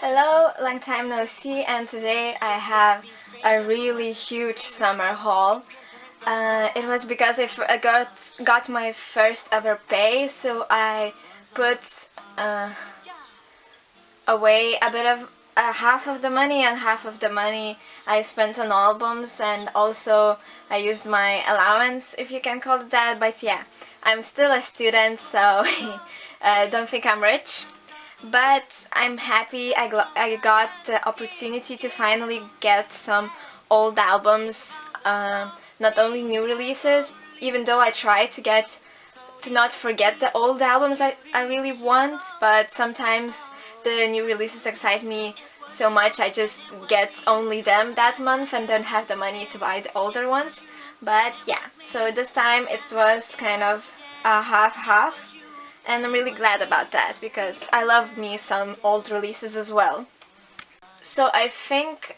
Hello, long time no see, and today I have a really huge summer haul. It was because I got my first ever pay, so I put away a bit of half of the money, and half of the money I spent on albums, and also I used my allowance, if you can call it that. But yeah, I'm still a student, so don't think I'm rich. But I'm happy I got the opportunity to finally get some old albums, not only new releases, even though I try to not forget the old albums I really want, but sometimes the new releases excite me so much I just get only them that month and don't have the money to buy the older ones. But yeah, so this time it was kind of a half-half, and I'm really glad about that because I love me some old releases as well. So I think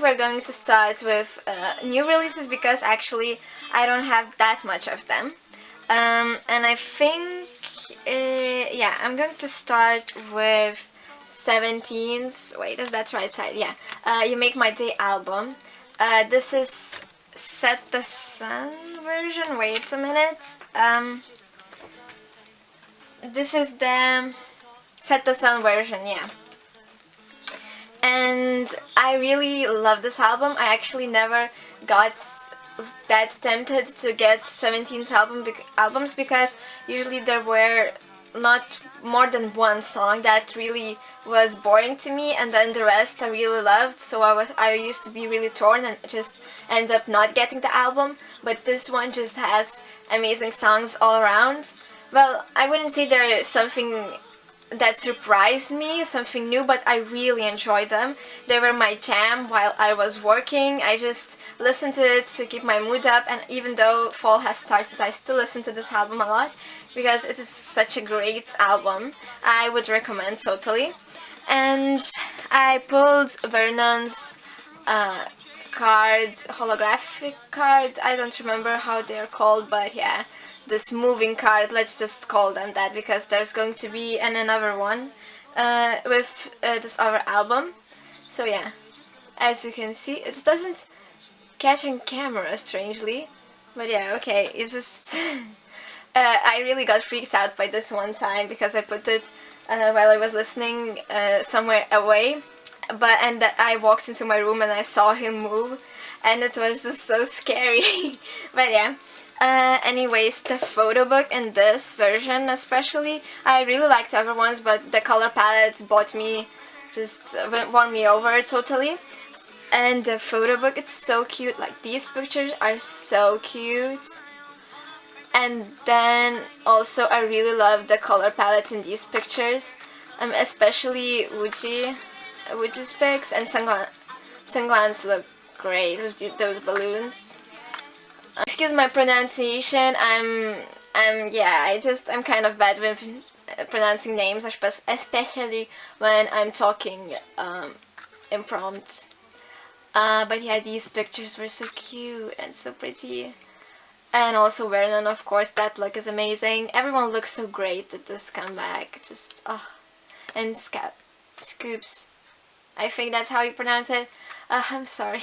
we're going to start with new releases because actually I don't have that much of them. And I think, yeah, I'm going to start with 17's. Wait, is that right side? Yeah. You Make My Day album. This is Set the Sun version. Wait a minute. This is the Set the Sun version, yeah. And I really love this album. I actually never got that tempted to get 17's albums because usually there were not more than one song that really was boring to me, and then the rest I really loved, so I used to be really torn and just end up not getting the album. But this one just has amazing songs all around. Well, I wouldn't say there is something that surprised me, something new, but I really enjoyed them. They were my jam while I was working. I just listened to it to keep my mood up, and even though fall has started, I still listen to this album a lot because it is such a great album. I would recommend totally. And I pulled Vernon's holographic card. I don't remember how they're called, but yeah, this moving card, let's just call them that, because there's going to be another one with this other album. So yeah, as you can see, it doesn't catch on camera strangely, but yeah, okay, it's just I really got freaked out by this one time because I put it while I was listening somewhere away, and I walked into my room and I saw him move, and it was just so scary. But yeah. Anyways, the photo book in this version especially, I really liked other ones, but the color palettes won me over totally. And the photo book, it's so cute. Like, these pictures are so cute. And then also I really love the color palette in these pictures, especially Wuji's pics, and Sungwan's look great with those balloons. Excuse my pronunciation. I'm kind of bad with pronouncing names, especially when I'm talking impromptu. But yeah, these pictures were so cute and so pretty. And also Vernon, of course, that look is amazing. Everyone looks so great at this comeback. Just, and Scoops. I think that's how you pronounce it. I'm sorry.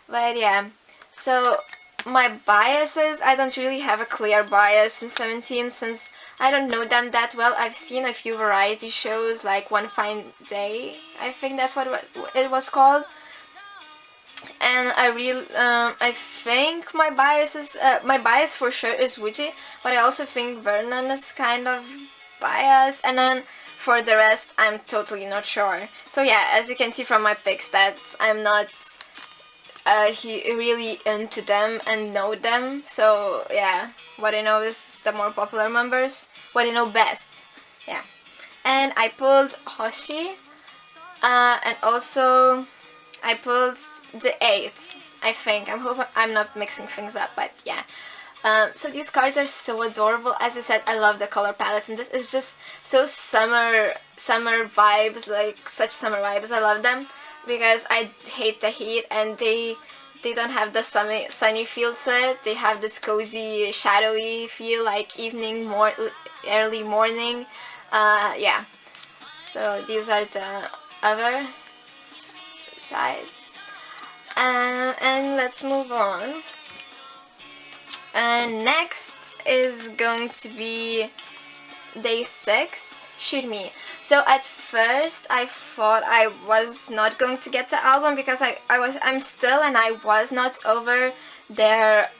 But yeah, so my biases, I don't really have a clear bias in 17 since I don't know them that well. I've seen a few variety shows like One Fine Day, I think that's what it was called. And I think my bias for sure is Wuji, but I also think Vernon is kind of biased, and then for the rest I'm totally not sure. So yeah, as you can see from my picks that I'm not really into them and know them. So yeah, what I know is the more popular members, what I know best. Yeah. And I pulled Hoshi, and also I pulled the 8, I think. I'm hoping I'm not mixing things up, but yeah. So these cards are so adorable. As I said, I love the color palette, and this is just so summer vibes, like such summer vibes. I love them because I hate the heat, and they don't have the sunny feel to it. They have this cozy, shadowy feel, like early morning. Yeah, so these are the other sides. And let's move on. And next is going to be day 6, Shoot Me. So at first I thought I was not going to get the album because I'm still, and I was not over their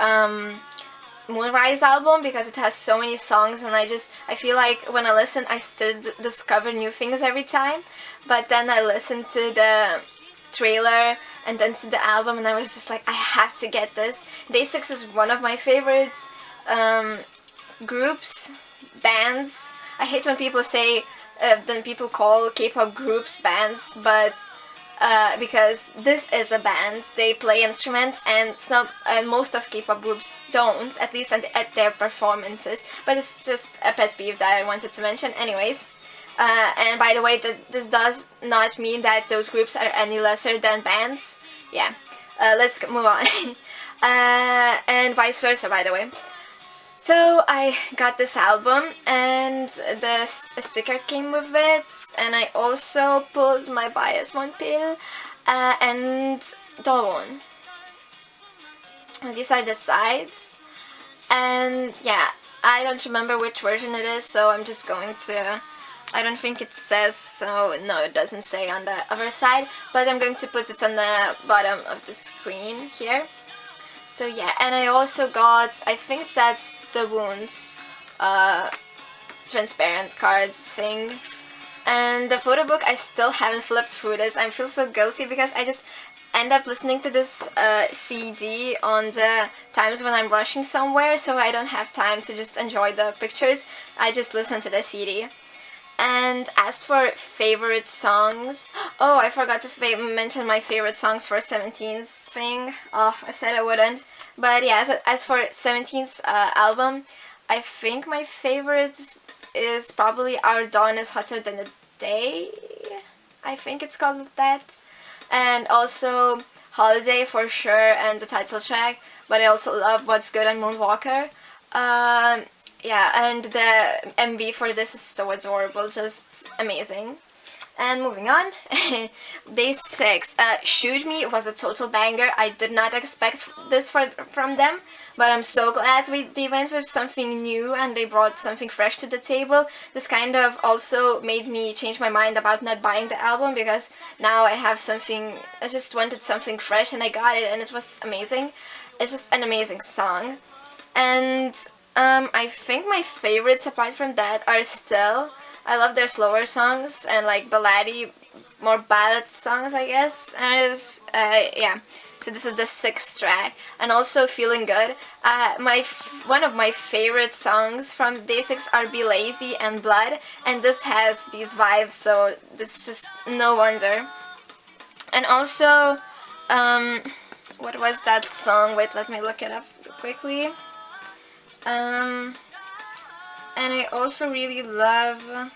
Moonrise album because it has so many songs, and I feel like when I listen I still discover new things every time. But then I listened to the trailer and then to the album, and I was just like, I have to get this. Day 6 is one of my favorites groups, bands. I hate when people say, then people call K-pop groups bands, but because this is a band, they play instruments, and most of K-pop groups don't, at least at their performances. But it's just a pet peeve that I wanted to mention. Anyways. And by the way, this does not mean that those groups are any lesser than bands. Yeah, let's move on. And vice versa, by the way. So I got this album, and a sticker came with it, and I also pulled my bias one pill, and Dawn. These are the sides, and yeah, I don't remember which version it is, so I'm just going to... I don't think it says, so no, it doesn't say on the other side, but I'm going to put it on the bottom of the screen here. So yeah, and I also got, I think that's the Wounds transparent cards thing. And the photo book, I still haven't flipped through this. I feel so guilty because I just end up listening to this CD on the times when I'm rushing somewhere, so I don't have time to just enjoy the pictures. I just listen to the CD. And as for favorite songs, oh, I forgot to mention my favorite songs for 17's thing. Oh, I said I wouldn't. But yeah, as for 17's album, I think my favorite is probably Our Dawn is Hotter Than the Day. I think it's called that. And also Holiday for sure, and the title track. But I also love What's Good and Moonwalker. Yeah, and the MV for this is so adorable, just amazing. And moving on, day 6, Shoot Me was a total banger. I did not expect this from them, but I'm so glad they went with something new and they brought something fresh to the table. This kind of also made me change my mind about not buying the album, because now I have something, I just wanted something fresh and I got it, and it was amazing. It's just an amazing song. And I think my favorites apart from that are still, I love their slower songs and like ballady, more ballad songs, I guess. And it's, yeah, so this is the 6th track, and also Feeling Good. One of my favorite songs from Day 6 are Be Lazy and Blood, and this has these vibes, so this is just no wonder. And also, what was that song? Wait, let me look it up quickly. And I also really love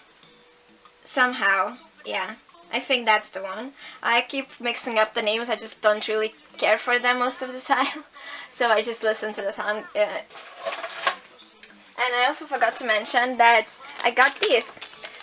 Somehow. Yeah, I think that's the one. I keep mixing up the names, I just don't really care for them most of the time. So I just listen to the song. And I also forgot to mention that I got these.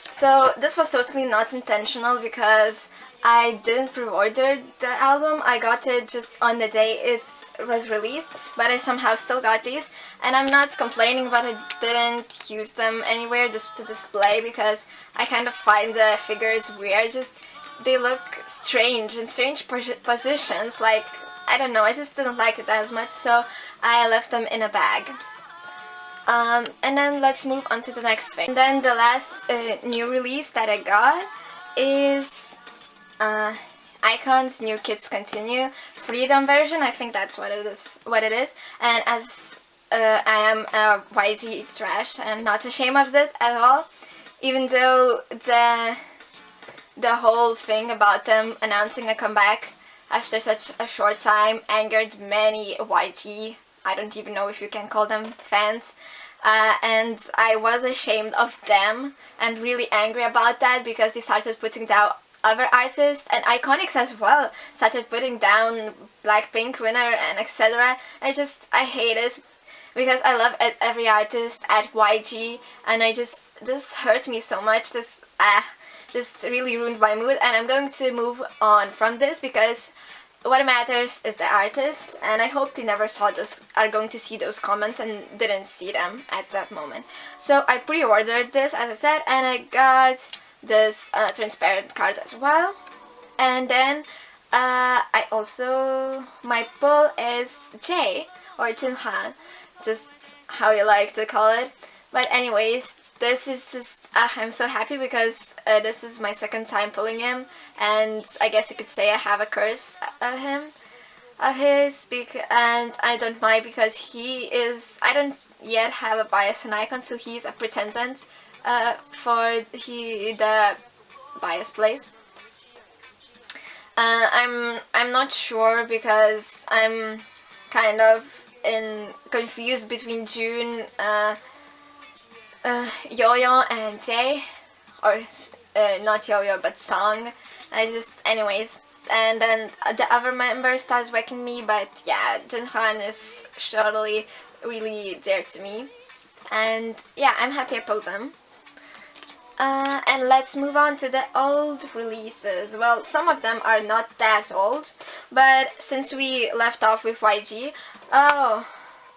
So this was totally not intentional because I didn't pre-order the album. I got it just on the day it was released, but I somehow still got these, and I'm not complaining, but I didn't use them anywhere just to display because I kind of find the figures weird. Just they look strange in strange positions. Like, I don't know, I just didn't like it as much, so I left them in a bag. And then let's move on to the next thing. And then the last new release that I got is iKON's New Kids Continue Freedom version. I think that's what it is. And as I am a YG trash and not ashamed of it at all, even though the whole thing about them announcing a comeback after such a short time angered many YG, I don't even know if you can call them fans, and I was ashamed of them and really angry about that because they started putting down other artists, and Iconics as well started putting down Blackpink winner and etc. I hate it. because I love every artist at YG, and this hurt me so much. This just really ruined my mood, and I'm going to move on from this because what matters is the artist, and I hope they never are going to see those comments and didn't see them at that moment. So I pre-ordered this, as I said, and I got this transparent card as well. And then I also, my pull is J, or Jinhan, just how you like to call it. But anyways, this is just, I'm so happy because this is my second time pulling him, and I guess you could say I have a curse of his, and I don't mind because I don't yet have a bias and icon, so he's a pretendant for the bias place. I'm not sure because I'm kind of confused between June, Yo-Yo and Jae, or not Yo-Yo but Song. Anyways, and then the other member starts wrecking me, but yeah, Jinhan is surely really dear to me, and yeah, I'm happy I pulled them. And let's move on to the old releases. Well, some of them are not that old, but since we left off with YG, oh,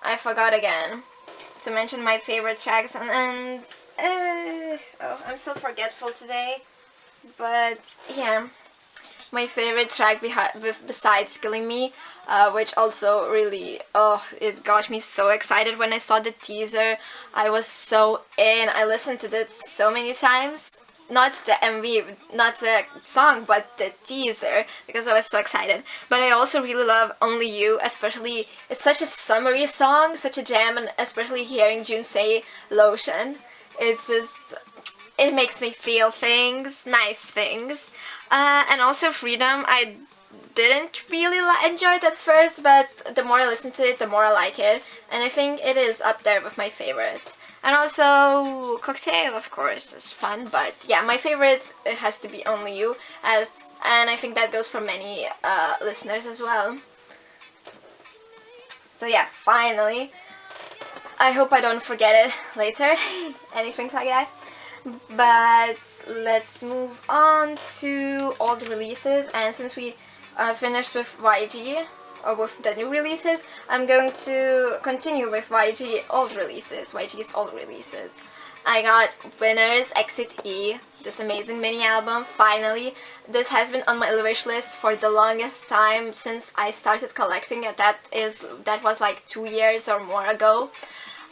I forgot again to mention my favorite tracks, and oh, I'm so forgetful today, but yeah, my favorite track besides Killing Me, which also really, it got me so excited when I saw the teaser. I was so in. I listened to it so many times. Not the MV, not the song, but the teaser, because I was so excited. But I also really love Only You, especially, it's such a summery song, such a jam, and especially hearing June say Lotion. It's just, it makes me feel things, nice things. And also Freedom, I didn't really enjoy it at first, but the more I listen to it, the more I like it. And I think it is up there with my favorites. And also Cocktail, of course, is fun, but yeah, my favorite, it has to be Only You, and I think that goes for many listeners as well. So yeah, finally. I hope I don't forget it later, anything like that. But let's move on to old releases, and since we finished with YG, or with the new releases, I'm going to continue with YG's old releases. I got Winner's Exit E, this amazing mini album, finally. This has been on my wish list for the longest time since I started collecting it. That was like 2 years or more ago.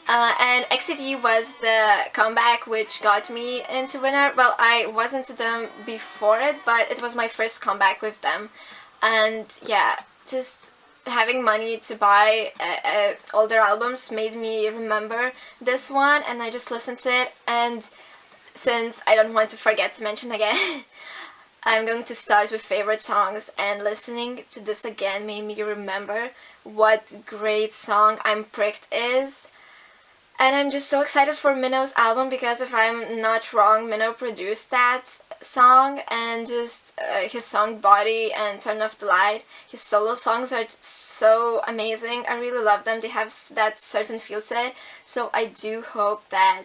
And Exit E was the comeback which got me into Winner. Well, I was into them before it, but it was my first comeback with them. And yeah, just having money to buy older albums made me remember this one, and I just listened to it. And since I don't want to forget to mention again, I'm going to start with favorite songs, and listening to this again made me remember what great song I'm Pricked is. And I'm just so excited for Minho's album because if I'm not wrong, Minho produced that song, and just his song Body and Turn Off the Light, his solo songs are so amazing. I really love them. They have that certain feel to it. So I do hope that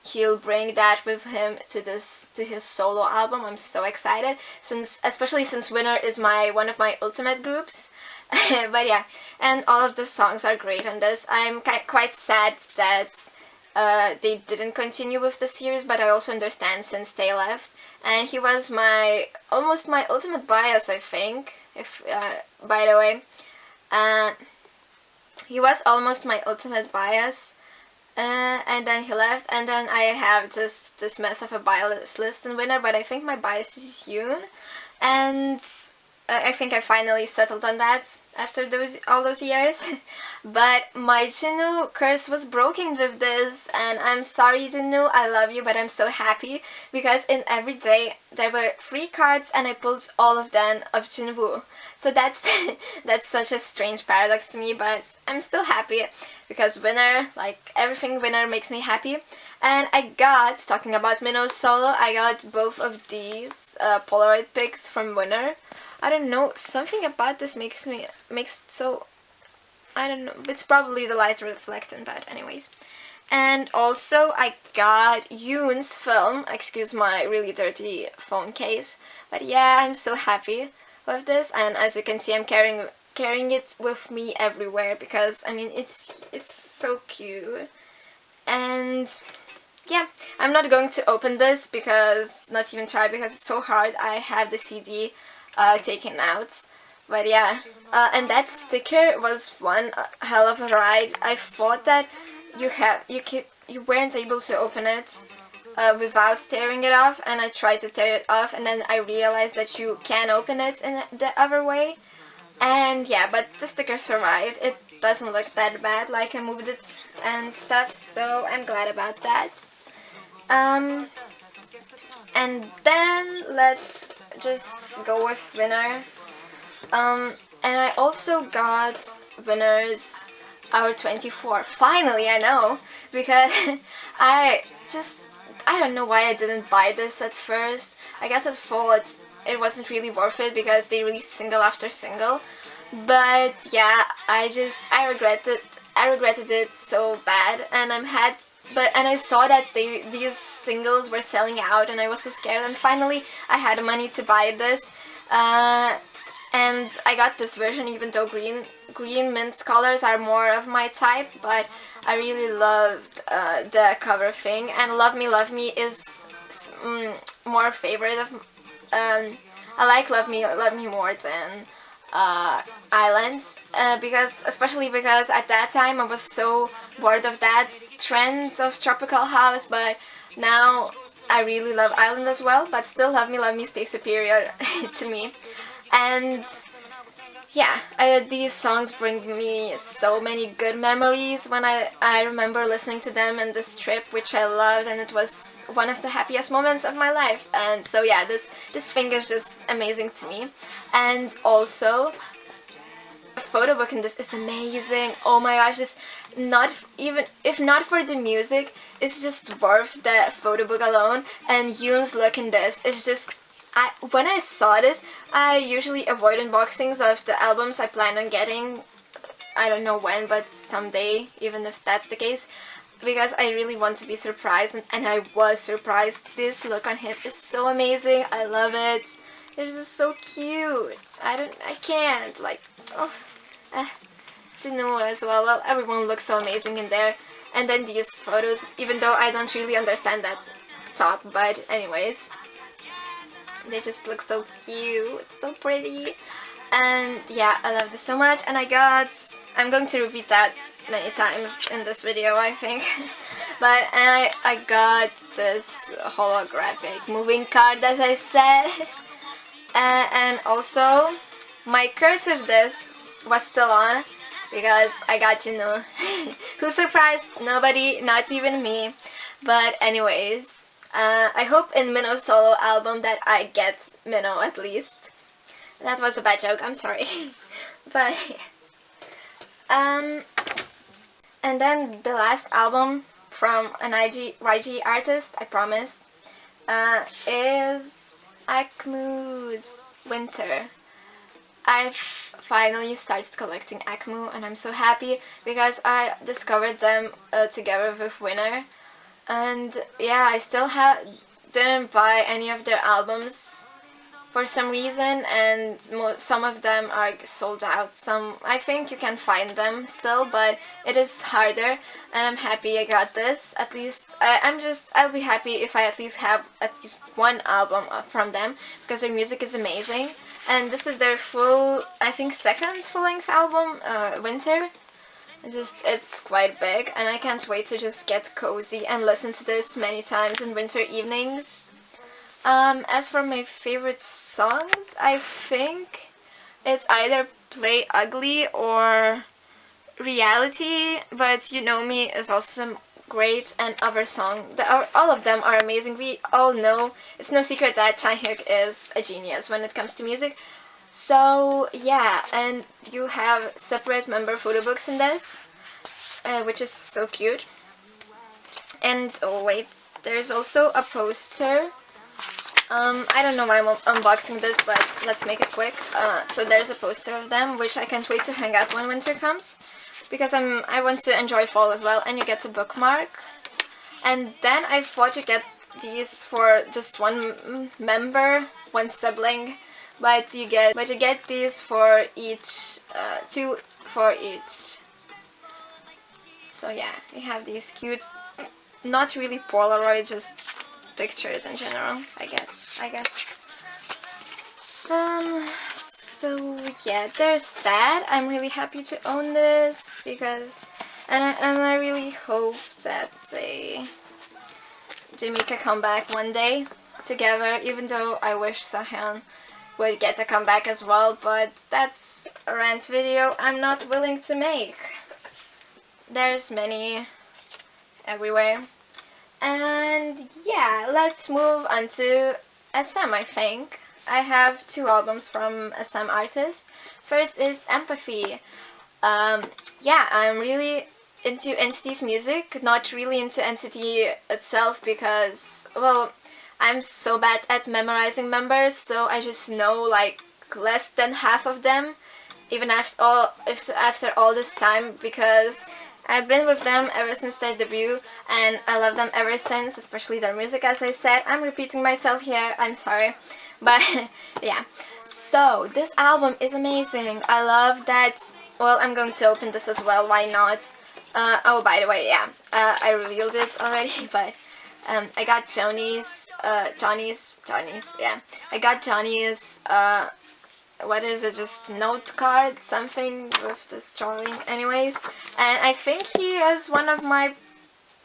he'll bring that with him to his solo album. I'm so excited, especially since Winner is one of my ultimate groups. But yeah, and all of the songs are great on this. I'm quite sad that they didn't continue with the series, but I also understand since they left. And he was almost my ultimate bias, I think. By the way, he was almost my ultimate bias. And then he left, and then I have just this mess of a bias list in Winner, but I think my bias is Yoon, and I think I finally settled on that after all those years. But my Jinwoo curse was broken with this, and I'm sorry Jinwoo, I love you, but I'm so happy because in every day there were 3 cards and I pulled all of them of Jinwoo. So that's that's such a strange paradox to me, but I'm still happy because Winner, like everything Winner makes me happy. And I got, talking about Minho's solo, I got both of these Polaroid pics from Winner. I don't know, something about this makes it so I don't know, it's probably the light reflecting, but anyways. And also I got Yoon's film, excuse my really dirty phone case, but yeah, I'm so happy with this, and as you can see I'm carrying it with me everywhere because I mean it's so cute. And yeah, I'm not going to open this because, not even try, because it's so hard. I have the CD taken out. But yeah, and that sticker was one hell of a ride. I thought that you weren't able to open it without tearing it off, and I tried to tear it off, and then I realized that you can open it in the other way. And yeah, but the sticker survived. It doesn't look that bad, like I moved it and stuff, so I'm glad about that. And then let's just go with winner. And I also got Winner's Hour 24. Finally, I know, because I don't know why I didn't buy this at first. I guess I thought it wasn't really worth it because they released single after single. But yeah, I regretted it so bad, and I saw that these singles were selling out, and I was so scared. And finally, I had money to buy this, and I got this version. Even though green mint colors are more of my type, but I really loved the cover thing. And Love Me is more favorite of. I like Love Me more than Islands, especially because at that time I was so bored of that trends of tropical house, but now I really love Island as well, but still Love Me stays superior to me. And yeah, these songs bring me so many good memories when I remember listening to them in this trip, which I loved, and it was one of the happiest moments of my life. And so yeah, this thing is just amazing to me. And also, the photo book in this is amazing. Oh my gosh, this, not even, if not for the music, it's just worth the photo book alone. And Yoon's look in this is just, when I saw this, I usually avoid unboxings of the albums I plan on getting. I don't know when, but someday, even if that's the case, because I really want to be surprised, and I was surprised. This look on him is so amazing. I love it. It's just so cute. I can't, like, oh, Jinwoo as well. Well, everyone looks so amazing in there. And then these photos, even though I don't really understand that top, but anyways, they just look so cute, so pretty. And yeah, I love this so much. And I'm going to repeat that many times in this video, I think. But I got this holographic moving card, as I said. And also, my curse of this was still on because I got to know who surprised? Nobody, not even me. But anyways, I hope in Minho's solo album that I get Minho at least. That was a bad joke, I'm sorry. But and then the last album from an YG artist, I promise, is Akmu's Winter. I've finally started collecting Akmu, and I'm so happy because I discovered them together with Winner. And yeah, I still didn't buy any of their albums for some reason, and some of them are sold out. Some, I think you can find them still, but it is harder, and I'm happy I got this. At least I'll be happy if I at least have at least one album from them, because their music is amazing. And this is their I think second full-length album, Winter. It's quite big, and I can't wait to just get cozy and listen to this many times in winter evenings. As for my favorite songs, I think it's either Play Ugly or Reality, but You Know Me is also great, and other song. All of them are amazing. We all know, it's no secret that Chaehyuk is a genius when it comes to music. So yeah, and you have separate member photo books in this, which is so cute. And oh wait, there's also a poster I don't know why I'm unboxing this, but let's make it quick. So there's a poster of them, which I can't wait to hang out when winter comes, because I want to enjoy fall as well. And you get a bookmark. And then I thought you get these for just one member, one sibling, but you get these for each, two for each. So yeah, we have these cute, not really Polaroid, just pictures in general, I guess. So yeah, there's that. I'm really happy to own this because, and I really hope that they make a comeback one day together, even though I wish Sahan would get a comeback as well, but that's a rant video I'm not willing to make. There's many everywhere. And yeah, let's move on to SM, I think. I have 2 albums from SM artists. First is Empathy. Yeah, I'm really into NCT's music, not really into NCT itself because, well, I'm so bad at memorizing members, so I just know like less than half of them, even after all this time, because I've been with them ever since their debut, and I love them ever since, especially their music, as I said. I'm repeating myself here, I'm sorry. But, yeah. So, this album is amazing. I love that... Well, I'm going to open this as well, why not? Oh, by the way, yeah. I revealed it already, but... I got Johnny's, yeah. I got Johnny's, what is it, just note card, something with this drawing, anyways. And I think he is one of my,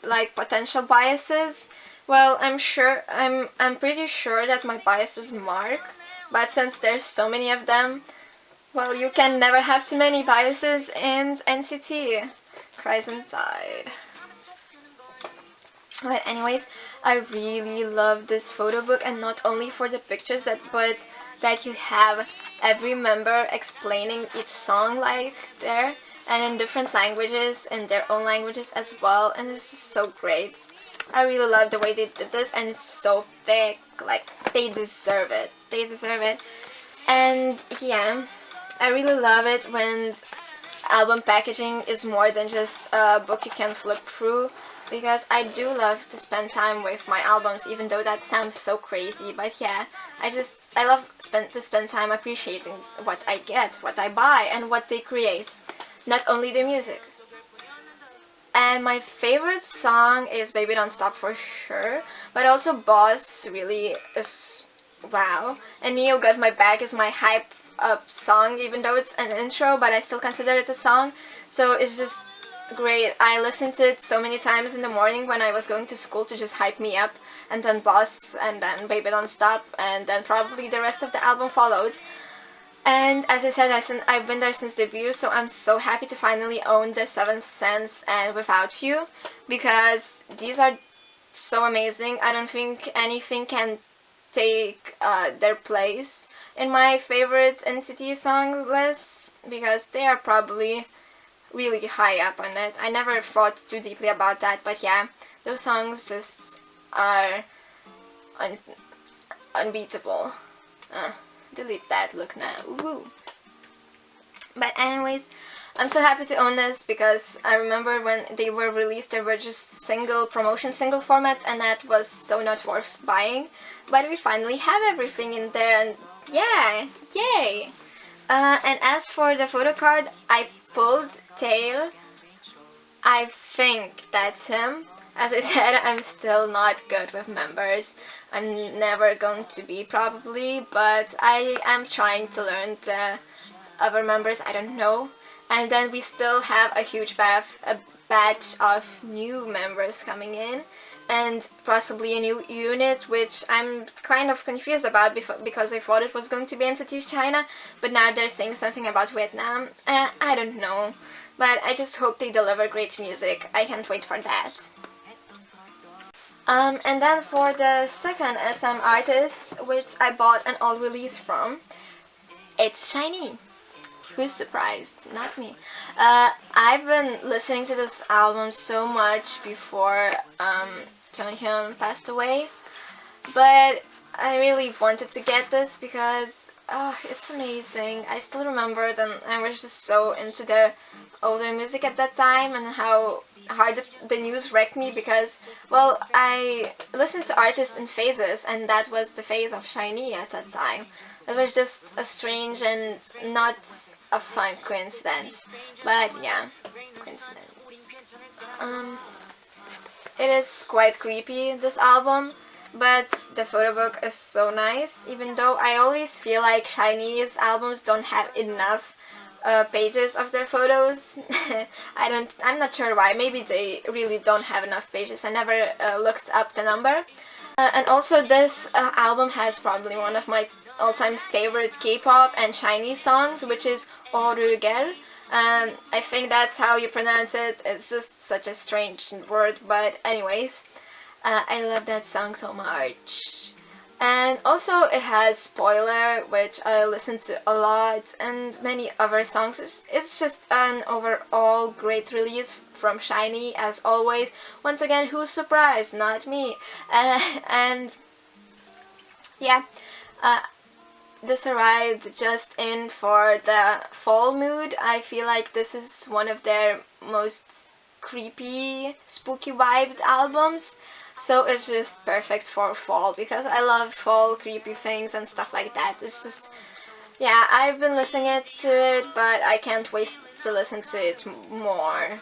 like, potential biases. Well, I'm pretty sure that my bias is Mark, but since there's so many of them, well, you can never have too many biases in NCT. Cries inside. But anyways, I really love this photo book, and not only for the pictures but that you have every member explaining each song like there, and in different languages, in their own languages as well, and it's just so great. I really love the way they did this, and it's so thick, like they deserve it. They deserve it. And yeah, I really love it when album packaging is more than just a book you can flip through, because I do love to spend time with my albums, even though that sounds so crazy. But yeah, I love to spend time appreciating what I get, what I buy, and what they create, not only the music. And my favorite song is Baby Don't Stop for sure, but also Boss really is wow. And Neo Got My Back is my hype up song, even though it's an intro, but I still consider it a song. So it's just great. I listened to it so many times in the morning when I was going to school to just hype me up, and then Boss, and then Baby Don't Stop, and then probably the rest of the album followed. And as I said, I've been there since debut, so I'm so happy to finally own the Seventh Sense and Without You, because these are so amazing. I don't think anything can take their place in my favorite NCT song lists, because they are probably really high up on it. I never thought too deeply about that, but yeah, those songs just are unbeatable. Delete that, look now. Woo. But anyways, I'm so happy to own this, because I remember when they were released, they were just promotion single formats, and that was so not worth buying. But we finally have everything in there, and yeah, yay! And as for the photo card, I pulled Tail. I think that's him. As I said, I'm still not good with members. I'm never going to be, probably, but I am trying to learn the other members. I don't know. And then we still have a huge batch of new members coming in, and possibly a new unit, which I'm kind of confused about because I thought it was going to be NCT China, but now they're saying something about Vietnam. I don't know, but I just hope they deliver great music. I can't wait for that. And then for the second SM artist, which I bought an all release from, it's SHINee. Who's surprised? Not me. I've been listening to this album so much before Jonghyun passed away, but I really wanted to get this because it's amazing. I still remember that I was just so into their older music at that time, and how hard the news wrecked me because, well, I listened to artists in phases, and that was the phase of SHINee at that time. It was just a strange and not a fun coincidence, but yeah, coincidence. Um, it is quite creepy, this album, but the photo book is so nice, even though I always feel like SHINee's albums don't have enough pages of their photos. I'm not sure why. Maybe they really don't have enough pages. I never looked up the number. And also this album has probably one of my all-time favorite K-pop and SHINee songs, which is Orugel. I think that's how you pronounce it. It's just such a strange word, but anyways, I love that song so much. And also it has Spoiler, which I listen to a lot, and many other songs. It's just an overall great release from SHINee, as always. Once again, who's surprised? Not me. And yeah, this arrived just in for the fall mood. I feel like this is one of their most creepy, spooky vibed albums. So it's just perfect for fall because I love fall creepy things and stuff like that. It's just, yeah, I've been listening to it, but I can't wait to listen to it more.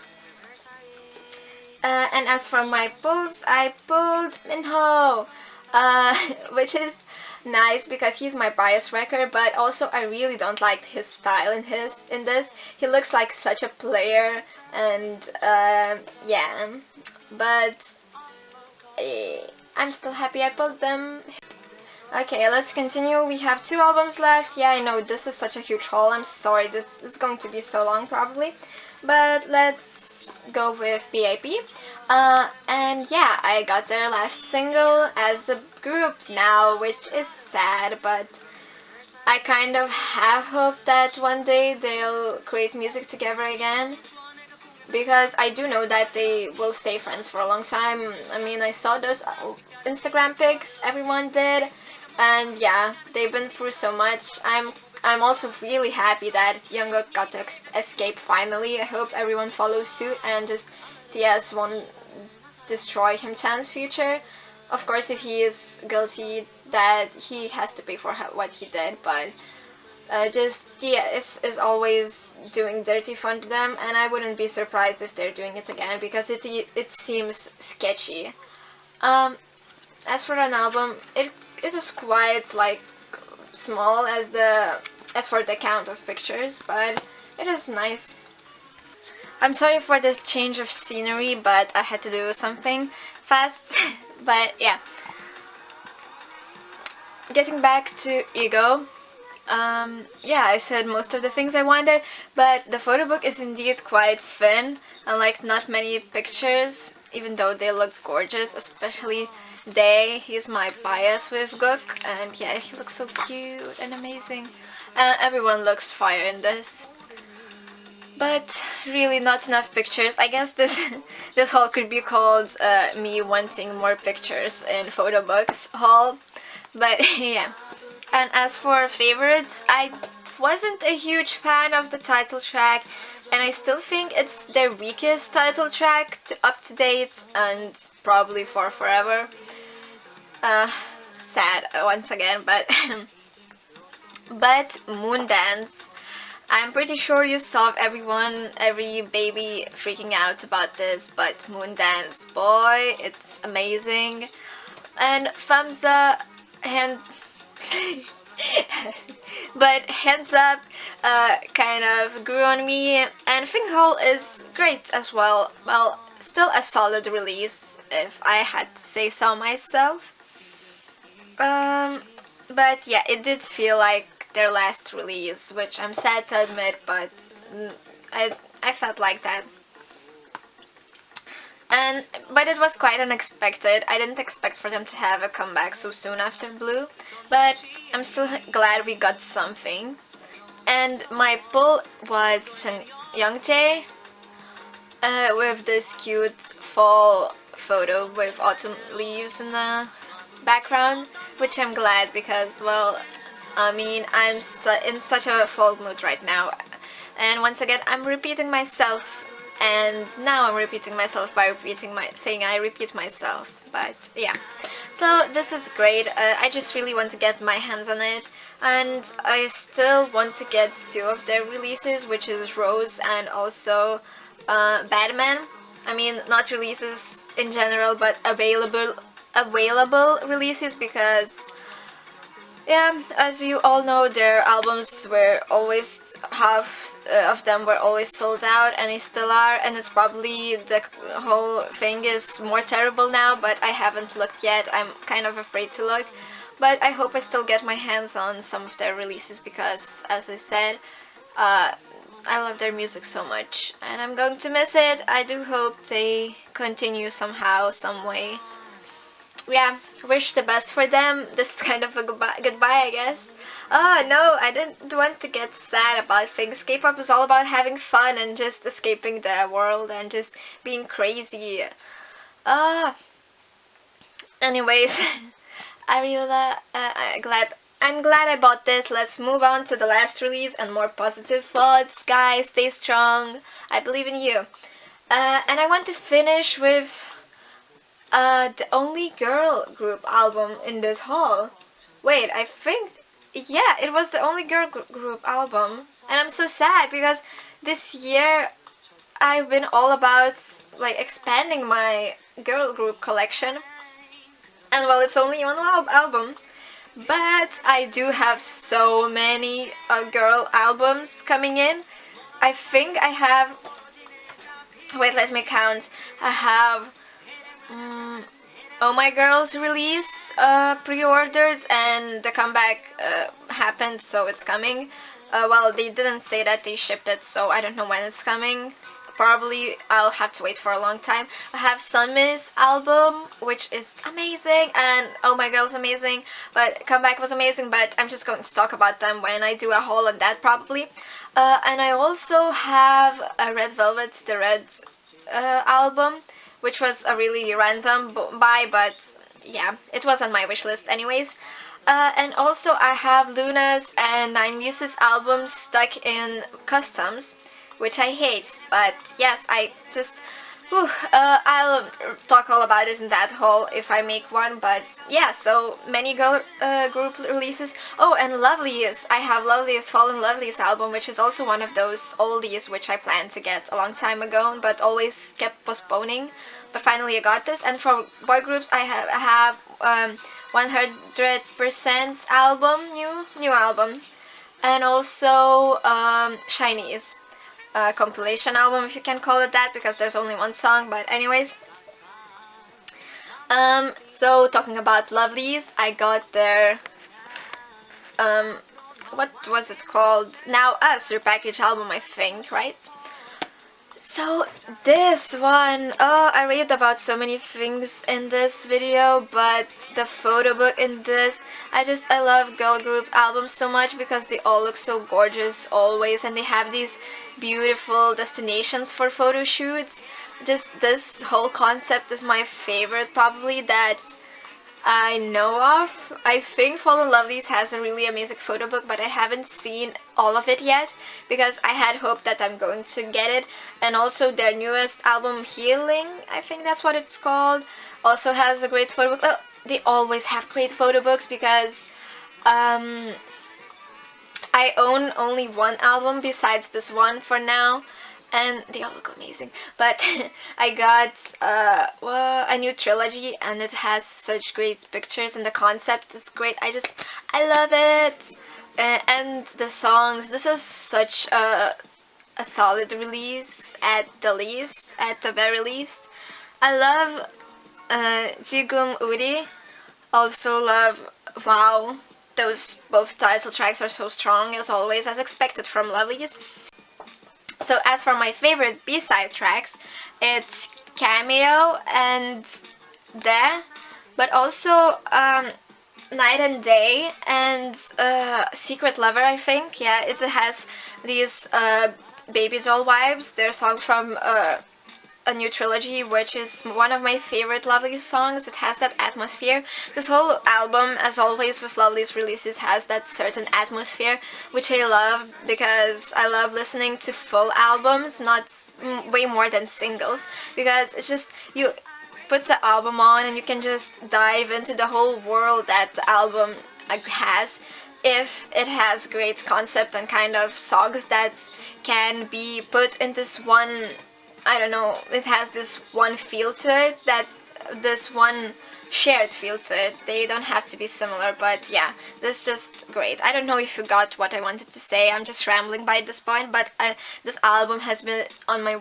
And as for my pulls, I pulled Minho, which is nice because he's my bias wrecker, but also I really don't like his style in this. He looks like such a player, and yeah, but I'm still happy I pulled them. Okay, let's continue. We have 2 albums left. Yeah, I know this is such a huge haul. I'm sorry, this is going to be so long probably, but let's go with BIP. And yeah, I got their last single as a group now, which is sad, but I kind of have hope that one day they'll create music together again, because I do know that they will stay friends for a long time. I mean, I saw those Instagram pics everyone did, and yeah, they've been through so much. I'm also really happy that Jungkook got to escape finally. I hope everyone follows suit and just TS won't destroy Him Chan's future. Of course, if he is guilty, that he has to pay for what he did, but just TS is always doing dirty fun to them, and I wouldn't be surprised if they're doing it again because it seems sketchy. As for an album, it is quite like small as for the count of pictures, but it is nice. I'm sorry for this change of scenery, but I had to do something fast. But yeah, getting back to Ego. Yeah, I said most of the things I wanted, but the photo book is indeed quite thin and like not many pictures, even though they look gorgeous, especially Day. He's my bias with Gook, and yeah, he looks so cute and amazing. Everyone looks fire in this. But really not enough pictures. I guess this this haul could be called me wanting more pictures in photo books haul. But yeah. And as for favorites, I wasn't a huge fan of the title track, and I still think it's their weakest title track up to date, and probably for forever. Sad once again, but but Moondance. I'm pretty sure you saw every baby freaking out about this, but Moondance, boy, it's amazing. And Famza, hand but Hands Up kind of grew on me, and Finghole is great as well. Well, still a solid release if I had to say so myself. But yeah, it did feel like their last release, which I'm sad to admit, but I felt like that. But it was quite unexpected. I didn't expect for them to have a comeback so soon after Blue, but I'm still glad we got something. And my pull was Youngjae with this cute fall photo with autumn leaves in the background. which I'm glad because, well, I mean, I'm in such a fall mood right now. And once again, I'm repeating myself. And now I'm repeating myself by saying I repeat myself. But yeah, so this is great. I just really want to get my hands on it, and I still want to get two of their releases, which is Rose and also Batman. I mean, not releases in general, but available releases, because yeah, as you all know, their albums were always half of them were always sold out, and they still are. And it's probably the whole thing is more terrible now, but I haven't looked yet. I'm kind of afraid to look, but I hope I still get my hands on some of their releases because, as I said, I love their music so much, and I'm going to miss it. I do hope they continue somehow, some way. Yeah, wish the best for them. This is kind of a goodbye, I guess. Oh no, I didn't want to get sad about things. K-pop is all about having fun and just escaping the world and just being crazy. Anyways, I really I'm glad I bought this. Let's move on to the last release and more positive thoughts. Guys, stay strong. I believe in you. And I want to finish with the only girl group album in this haul. Wait, I think, yeah, it was the only girl group album. And I'm so sad because this year I've been all about like expanding my girl group collection. And well, it's only one album. But I do have so many girl albums coming in. I think I have, wait, let me count. I have Oh My Girl's release pre-ordered, and the comeback happened, so it's coming. Well, they didn't say that they shipped it, so I don't know when it's coming. Probably I'll have to wait for a long time. I have Sunmi's album, which is amazing, and Oh My Girl's amazing, but Comeback was amazing, but I'm just going to talk about them when I do a haul on that probably. And I also have Red Velvet's The Red album, which was a really random buy, but yeah, it was on my wish list anyways. And also I have Luna's and Nine Muses albums stuck in customs, which I hate, but yes, I just... I'll talk all about it in that haul if I make one, but yeah, so many girl group releases. Oh, and Loveliest. I have Loveliest Fallen Loveliest album, which is also one of those oldies which I planned to get a long time ago, but always kept postponing. But finally I got this. And for boy groups, I have 100% album, new album, and also SHINee's compilation album, if you can call it that, because there's only one song, but anyways. So talking about Lovelies, I got their what was it called? Now Us, repackaged album, I think, right? So this one, oh, I raved about so many things in this video, but the photo book in this, I love girl group albums so much because they all look so gorgeous always, and they have these beautiful destinations for photo shoots. Just this whole concept is my favorite probably that I know of. I think Fallen Lovelies has a really amazing photo book, but I haven't seen all of it yet because I had hoped that I'm going to get it. And also their newest album, Healing, I think that's what it's called, also has a great photo book. Oh, they always have great photo books because I own only one album besides this one for now, and they all look amazing. But I got a new trilogy, and it has such great pictures, and the concept is great. I love it. And the songs, this is such a solid release at the very least. I love Jigum Uri, also love Wow. Those both title tracks are so strong as always, as expected from Lovelies. So as for my favorite B-side tracks, it's Cameo and Da, but also Night and Day and Secret Lover, I think. Yeah, it has these Baby Doll vibes. Their song from a new trilogy, which is one of my favorite Lovely songs. It has that atmosphere. This whole album, as always with Lovely's releases, has that certain atmosphere, which I love because I love listening to full albums, not way more than singles, because it's just, you put the album on and you can just dive into the whole world that the album has, if it has great concept and kind of songs that can be put in this one, I don't know, it has this one feel to it, that's this one shared feel to it. They don't have to be similar, but yeah, this is just great. I don't know if you got what I wanted to say, I'm just rambling by this point, but this album has been on my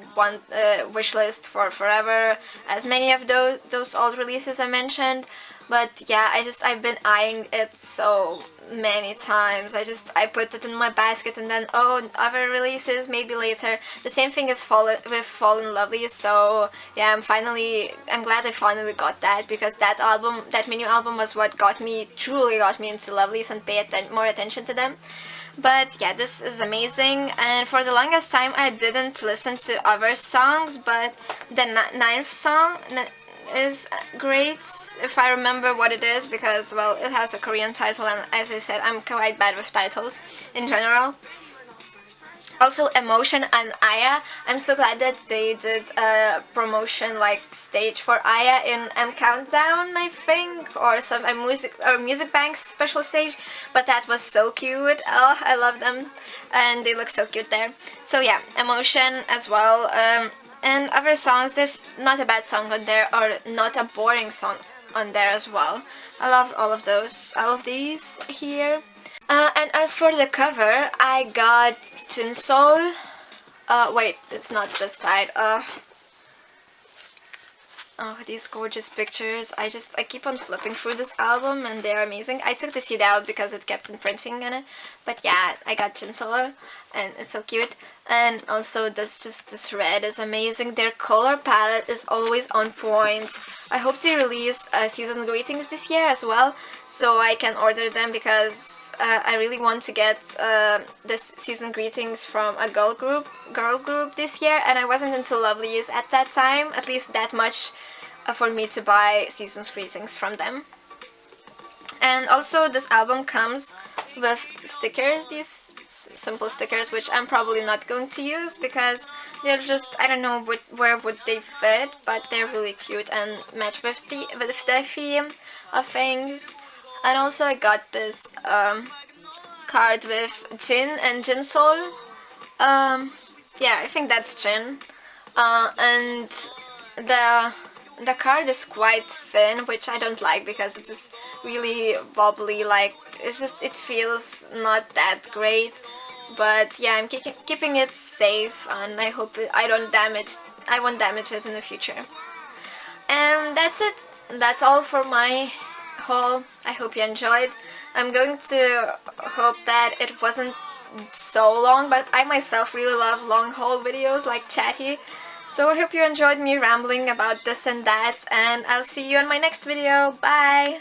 wish list for forever, as many of those old releases I mentioned. But yeah, I've been eyeing it so many times. I put it in my basket and then, oh, other releases maybe later. The same thing is with Fallen Lovely, so yeah, I'm glad I finally got that, because that mini album was what truly got me into Lovelies and pay more attention to them. But yeah, this is amazing, and for the longest time I didn't listen to other songs, but the ninth song is great, if I remember what it is, because, well, it has a Korean title, and as I said, I'm quite bad with titles in general. Also, Emotion and Aya, I'm so glad that they did a promotion stage for Aya in Countdown, I think, or music bank special stage, but that was so cute. Oh, I love them, and they look so cute there. So yeah, Emotion as well. And other songs, there's not a bad song on there, or not a boring song on there as well. I love all of these here. And as for the cover, I got Jinsol. Wait, it's not this side. Oh, these gorgeous pictures. I keep on flipping through this album and they're amazing. I took the CD out because it kept imprinting on it. But yeah, I got Jinsol and it's so cute. And also this red is amazing. Their color palette is always on point. I hope they release season greetings this year as well, so I can order them, because I really want to get this season greetings from a girl group this year, and I wasn't into Lovelies at that time, at least that much for me to buy season's greetings from them. And also this album comes with stickers, these simple stickers, which I'm probably not going to use because they're just, I don't know where would they fit, but they're really cute and match with the theme of things. And also I got this card with Jin and Jinsol. Yeah, I think that's Jin. And the card is quite thin, which I don't like because it is really wobbly, it feels not that great. But yeah, I'm keeping it safe, and I hope I won't damage it in the future. And that's it. That's all for my haul. I hope you enjoyed. I'm going to hope that it wasn't so long, but I myself really love long haul videos, like chatty. So I hope you enjoyed me rambling about this and that, and I'll see you in my next video. Bye!